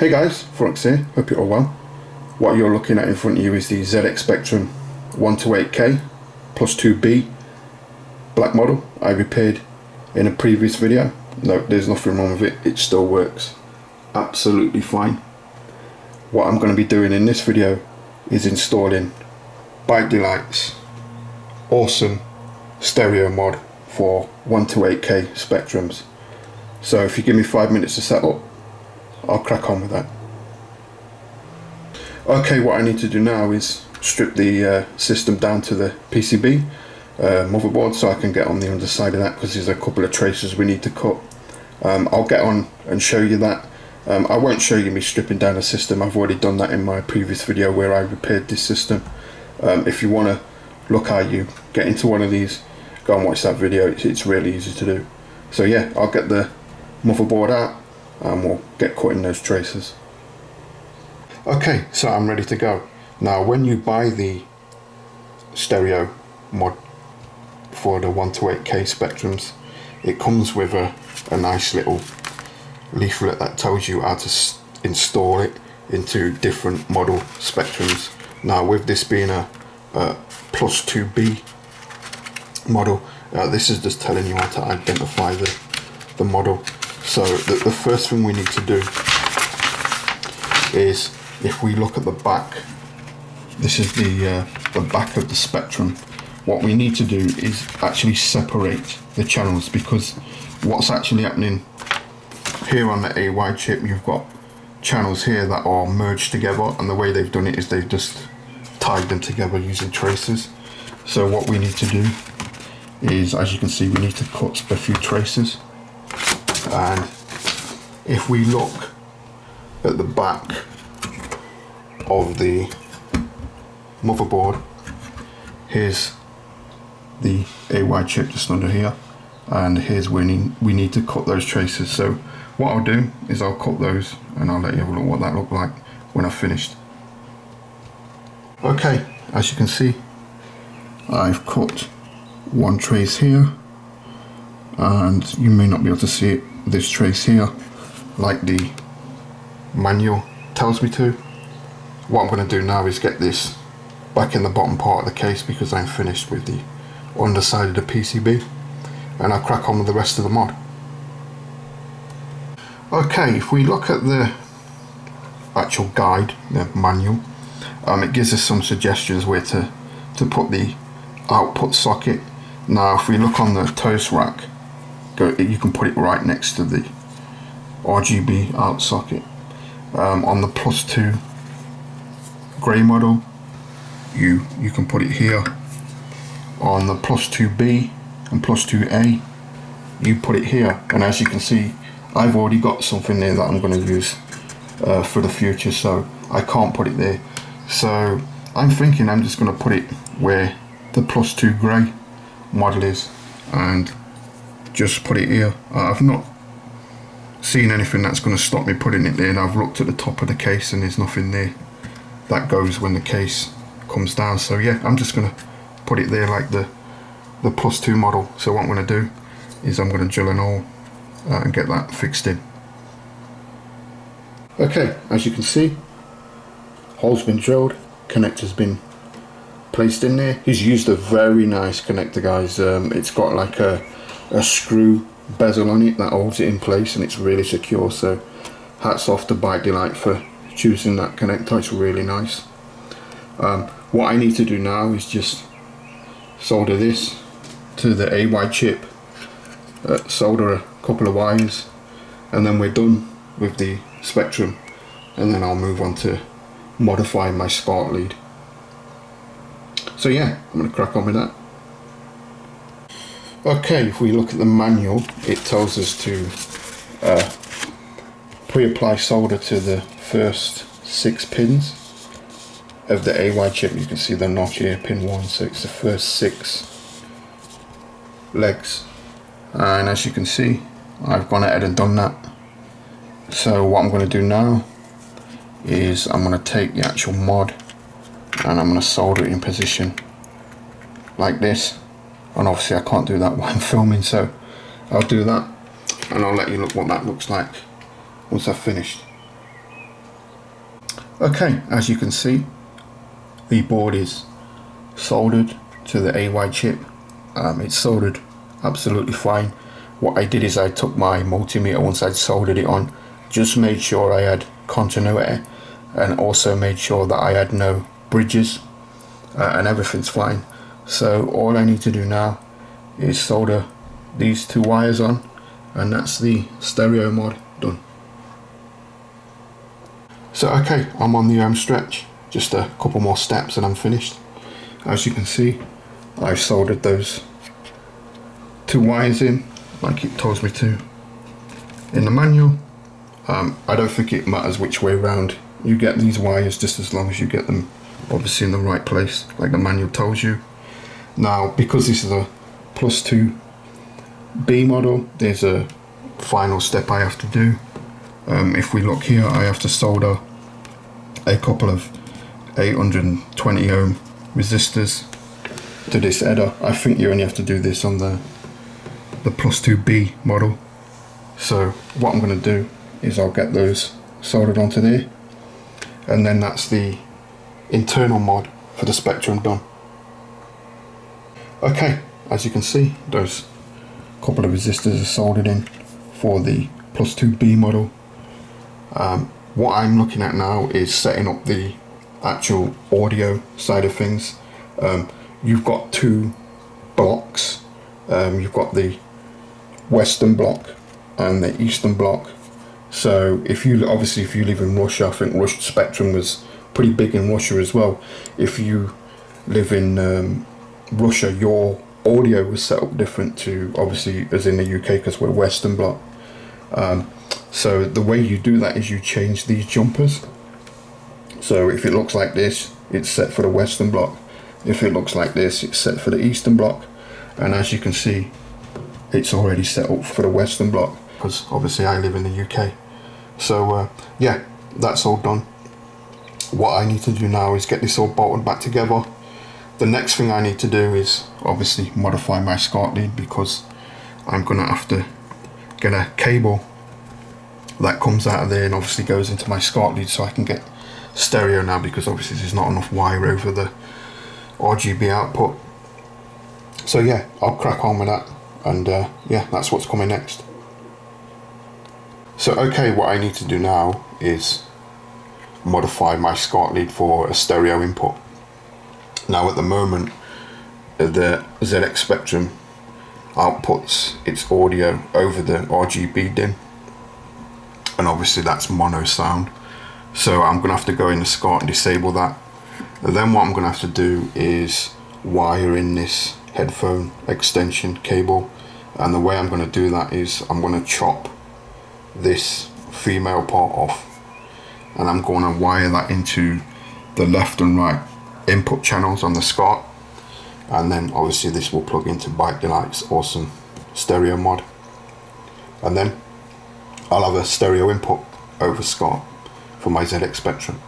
Hey guys, Flux here, hope you're all well. What you're looking at in front of you is the ZX Spectrum 128K plus 2B black model I repaired in a previous video. No, there's nothing wrong with it, it still works absolutely fine. What I'm going to be doing in this video is installing ByteDelight's awesome stereo mod for 128K Spectrums. So if you give me 5 minutes to set up, I'll crack on with that. Okay, what I need to do now is strip the system down to the PCB motherboard so I can get on the underside of that, because there's a couple of traces we need to cut. I'll get on and show you that. I won't show you me stripping down the system, I've already done that in my previous video where I repaired this system. If you want to look how you get into one of these, go and watch that video, it's really easy to do. So yeah, I'll get the motherboard out and we'll get cutting those traces. Okay, so I'm ready to go. Now when you buy the stereo mod for the 128K Spectrums, it comes with a nice little leaflet that tells you how to install it into different model Spectrums. Now with this being a plus 2B model, this is just telling you how to identify the model. So the first thing we need to do is, if we look at the back, this is the back of the Spectrum. What we need to do is actually separate the channels, because what's actually happening here on the AY chip, you've got channels here that are merged together, and the way they've done it is they've just tied them together using traces. So what we need to do is, as you can see, we need to cut a few traces. And if we look at the back of the motherboard, here's the AY chip just under here, and here's where we need to cut those traces. So what I'll do is I'll cut those and I'll let you have a look what that looked like when I've finished. Okay, as you can see, I've cut one trace here, and you may not be able to see it, this trace here, like the manual tells me to. What I'm going to do now is get this back in the bottom part of the case, because I'm finished with the underside of the PCB, and I'll crack on with the rest of the mod. Okay, if we look at the actual guide, the manual, it gives us some suggestions where to put the output socket. Now if we look on the toast rack, you can put it right next to the RGB out socket. On the plus 2 grey model, you can put it here. On the plus 2B and plus 2A, you put it here. And as you can see, I've already got something there that I'm going to use for the future, so I can't put it there. So I'm thinking I'm just going to put it where the plus 2 grey model is, and just put it here. I've not seen anything that's going to stop me putting it there, and I've looked at the top of the case and there's nothing there that goes when the case comes down. So yeah, I'm just going to put it there like the plus 2 model. So what I'm going to do is I'm going to drill an hole and get that fixed in. Okay, as you can see, hole's been drilled, connector's been placed in there. He's used a very nice connector, guys. It's got like a screw bezel on it that holds it in place, and it's really secure. So hats off to ByteDelight for choosing that connector, it's really nice. What I need to do now is just solder this to the AY chip, solder a couple of wires, and then we're done with the Spectrum, and then I'll move on to modifying my SCART lead. So yeah, I'm going to crack on with that. Okay, if we look at the manual, it tells us to pre-apply solder to the first 6 pins of the AY chip. You can see the notch here, pin 1, so it's the first 6 legs. And as you can see, I've gone ahead and done that. So what I'm going to do now is I'm going to take the actual mod and I'm going to solder it in position like this. And obviously I can't do that while I'm filming, so I'll do that and I'll let you look what that looks like once I've finished. Okay, as you can see, the board is soldered to the AY chip. It's soldered absolutely fine. What I did is I took my multimeter once I'd soldered it on, just made sure I had continuity, and also made sure that I had no bridges, and everything's fine. So all I need to do now is solder these two wires on, and that's the stereo mod done. So okay, I'm on the home stretch, just a couple more steps and I'm finished. As you can see, I've soldered those two wires in like it tells me to in the manual. I don't think it matters which way round you get these wires, just as long as you get them obviously in the right place like the manual tells you. Now, because this is a +2B model, there's a final step I have to do. If we look here, I have to solder a couple of 820 ohm resistors to this header. I think you only have to do this on the +2B model. So what I'm going to do is I'll get those soldered onto there, and then that's the internal mod for the Spectrum done. Okay, as you can see, those couple of resistors are soldered in for the +2B model. What I'm looking at now is setting up the actual audio side of things. You've got two blocks. You've got the Western block and the Eastern block. So if you live in Russia, I think Russia Spectrum was pretty big in Russia as well. If you live in Russia, your audio was set up different to obviously as in the UK, because we're Western block. So the way you do that is you change these jumpers. So if it looks like this, it's set for the Western block. If it looks like this, it's set for the Eastern block. And as you can see, it's already set up for the Western block, because obviously I live in the UK. So yeah, that's all done. What I need to do now is get this all bolted back together. The next thing I need to do is obviously modify my SCART lead, because I'm gonna have to get a cable that comes out of there and obviously goes into my SCART lead, so I can get stereo now, because obviously there's not enough wire over the RGB output. So yeah, I'll crack on with that, and yeah, that's what's coming next. So okay, what I need to do now is modify my SCART lead for a stereo input. Now at the moment, the ZX Spectrum outputs its audio over the RGB DIN, and obviously that's mono sound. So I'm gonna have to go in the SCART and disable that. And then what I'm gonna have to do is wire in this headphone extension cable, and the way I'm gonna do that is I'm gonna chop this female part off, and I'm gonna wire that into the left and right input channels on the SCART, and then obviously this will plug into ByteDelight's awesome stereo mod, and then I'll have a stereo input over SCART for my ZX Spectrum.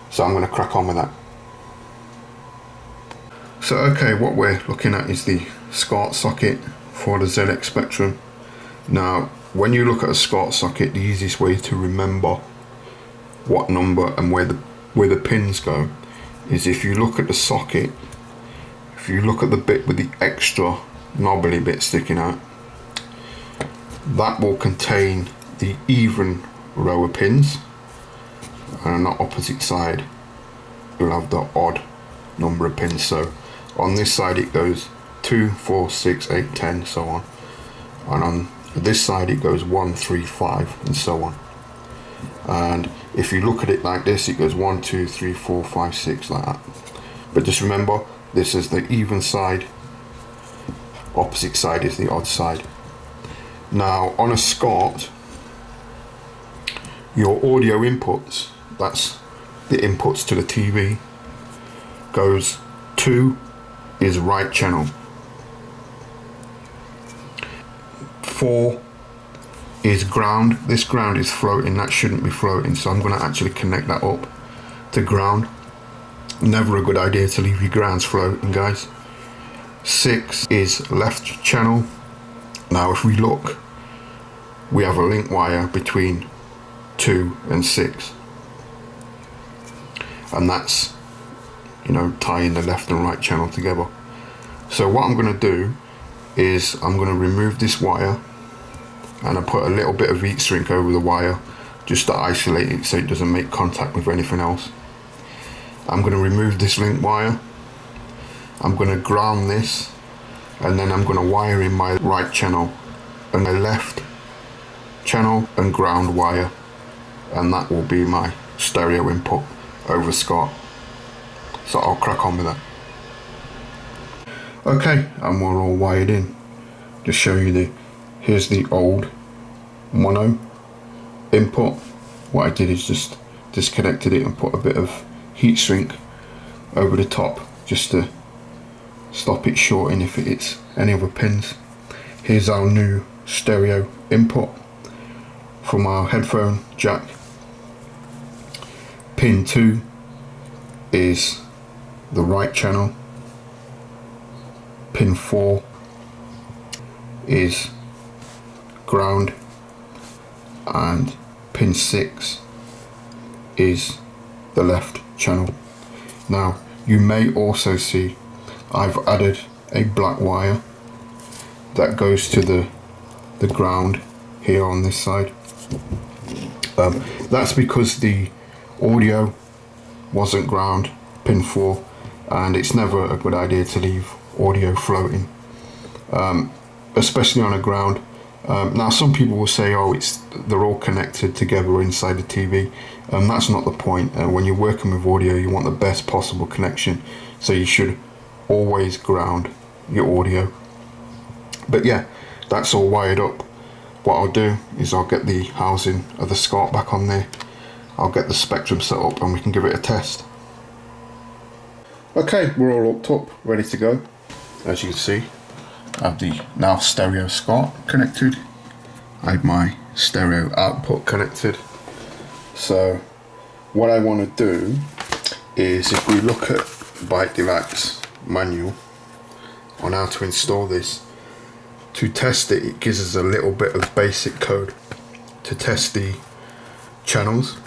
So I'm going to crack on with that. So okay, what we're looking at is the SCART socket for the ZX Spectrum. Now when you look at a SCART socket, the easiest way to remember what number and where the pins go is if you look at the socket, if you look at the bit with the extra knobbly bit sticking out, that will contain the even row of pins, and on the opposite side you'll have the odd number of pins. So on this side it goes 2, 4, 6, 8, 10, so on, and on this side it goes 1, 3, 5, and so on. And if you look at it like this, it goes 1, 2, 3, 4, 5, 6, like that. But just remember, this is the even side, opposite side is the odd side. Now on a SCART, your audio inputs, that's the inputs to the TV, goes 2 is right channel, 4 is ground. This ground is floating, that shouldn't be floating, so I'm going to actually connect that up to ground. Never a good idea to leave your grounds floating, guys. 6 is left channel. Now if we look, we have a link wire between 2 and 6. and that's, you know, tying the left and right channel together. So what I'm going to do is I'm going to remove this wire, and I put a little bit of heat shrink over the wire just to isolate it so it doesn't make contact with anything else. I'm going to remove this link wire, I'm going to ground this, and then I'm going to wire in my right channel and my left channel and ground wire, and that will be my stereo input over SCART. So I'll crack on with that. Okay, and we're all wired in. Just show you here's the old mono input. What I did is just disconnected it and put a bit of heat shrink over the top just to stop it shorting if it hits any other pins. Here's our new stereo input from our headphone jack. Pin 2 is the right channel. Pin 4 is ground, and pin 6 is the left channel. Now you may also see I've added a black wire that goes to the ground here on this side. That's because the audio wasn't ground, pin 4, and it's never a good idea to leave audio floating, especially on a ground. Now some people will say, oh, they're all connected together inside the TV. That's not the point. When you're working with audio, you want the best possible connection, so you should always ground your audio. But yeah, that's all wired up. What I'll do is I'll get the housing of the SCART back on there, I'll get the spectrum set up, and we can give it a test. Okay, we're all hooked up, ready to go. As you can see, I have the now stereo SCART connected. I have my stereo output connected. So what I want to do is, if we look at ByteDelight's manual on how to install this, to test it, it gives us a little bit of basic code to test the channels.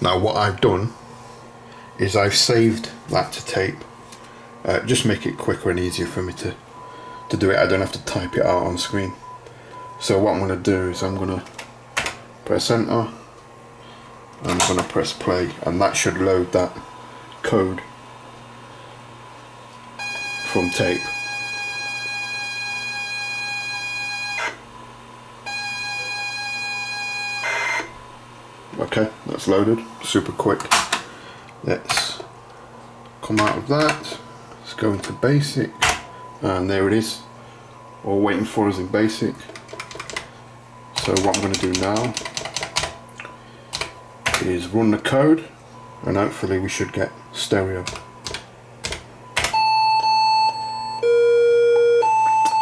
Now what I've done is I've saved that to tape, just make it quicker and easier for me to do it. I don't have to type it out on screen. So what I'm going to do is I'm going to press enter, I'm going to press play, and that should load that code from tape. Okay, that's loaded, super quick. Let's come out of that, let's go into basic, and there it is, all waiting for us in basic. So what I'm going to do now is run the code, and hopefully we should get stereo.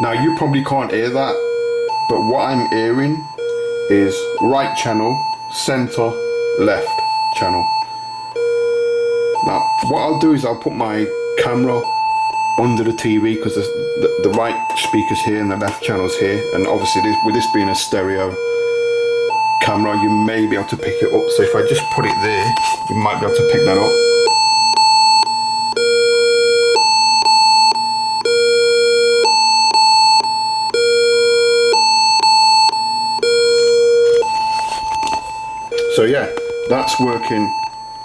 Now you probably can't hear that, but what I'm hearing is right channel, center, left channel. Now what I'll do is I'll put my camera under the TV, because the right speaker's here and the left channel's here, and obviously with this being a stereo camera, you may be able to pick it up. So if I just put it there, you might be able to pick that up. So yeah, that's working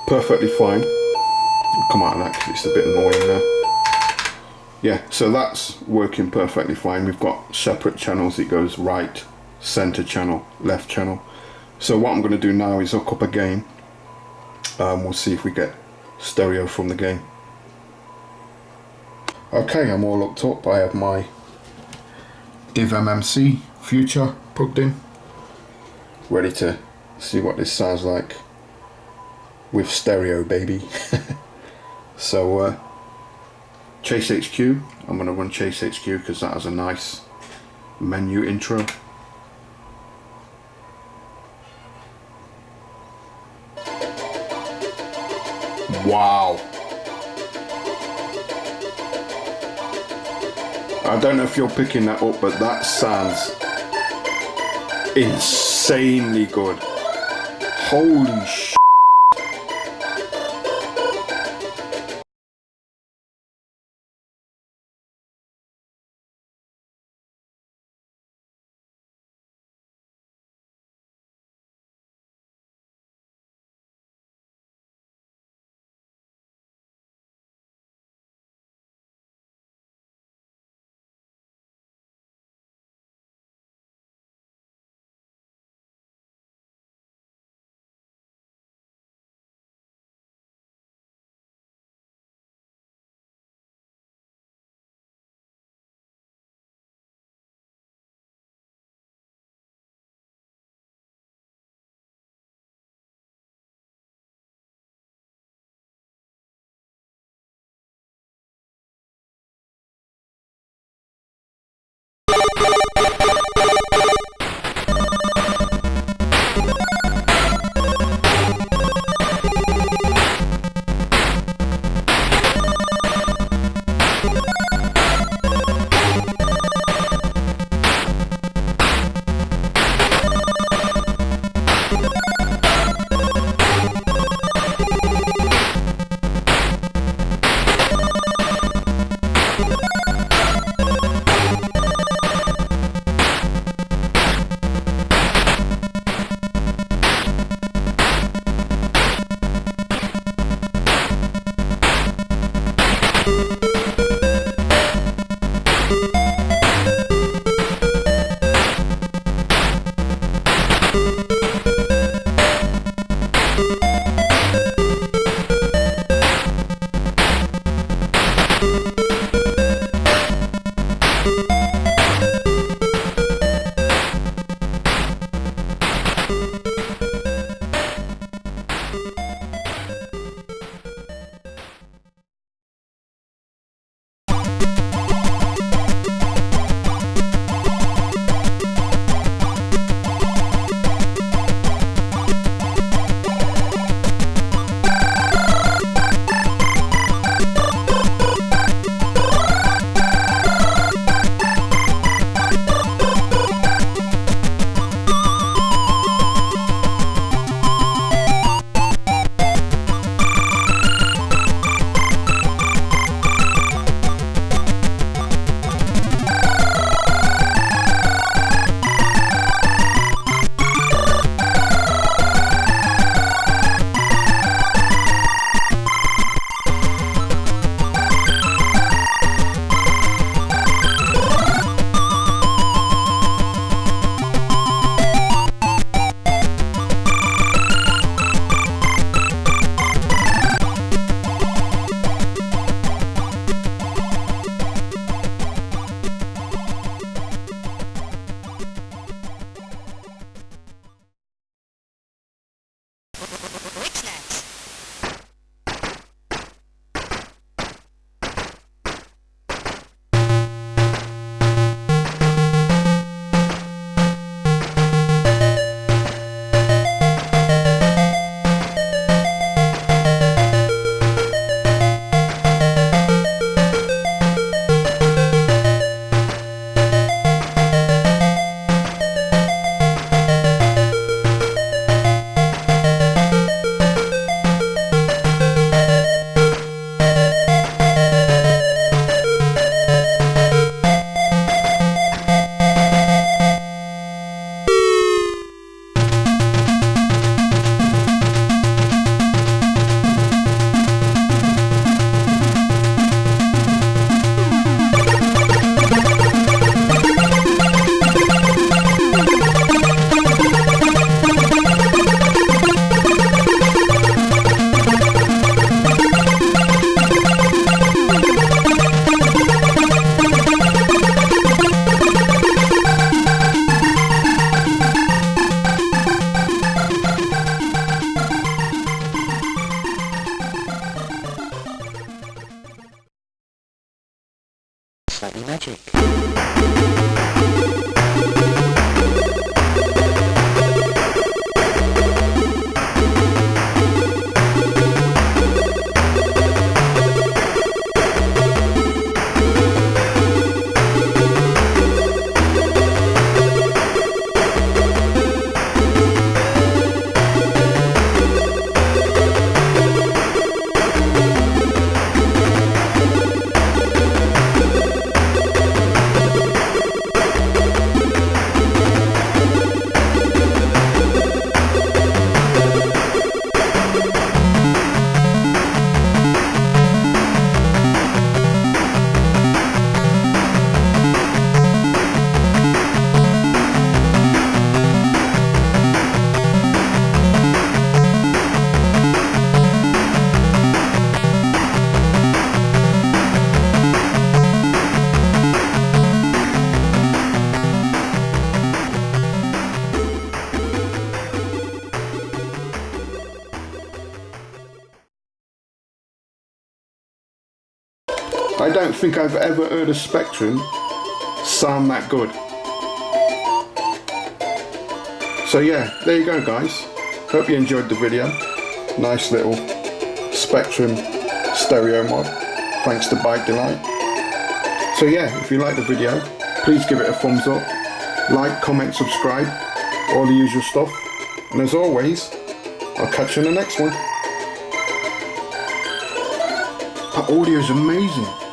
perfectly fine. I'll come out of that because it's a bit annoying there. Yeah, so that's working perfectly fine. We've got separate channels. It goes right, center channel, left channel. So what I'm going to do now is hook up a game. We'll see if we get stereo from the game. Okay, I'm all hooked up. I have my Div MMC Future plugged in, ready to see what this sounds like with stereo, baby. So Chase HQ, I'm going to run Chase HQ because that has a nice menu intro. Wow. I don't know if you're picking that up, but that sounds insanely good. Holy sh**. Slightly magic. I don't think I've ever heard a Spectrum sound that good. So yeah, there you go guys. Hope you enjoyed the video. Nice little Spectrum stereo mod, thanks to ByteDelight. So yeah, if you like the video, please give it a thumbs up, like, comment, subscribe, all the usual stuff. And as always, I'll catch you in the next one. That audio is amazing.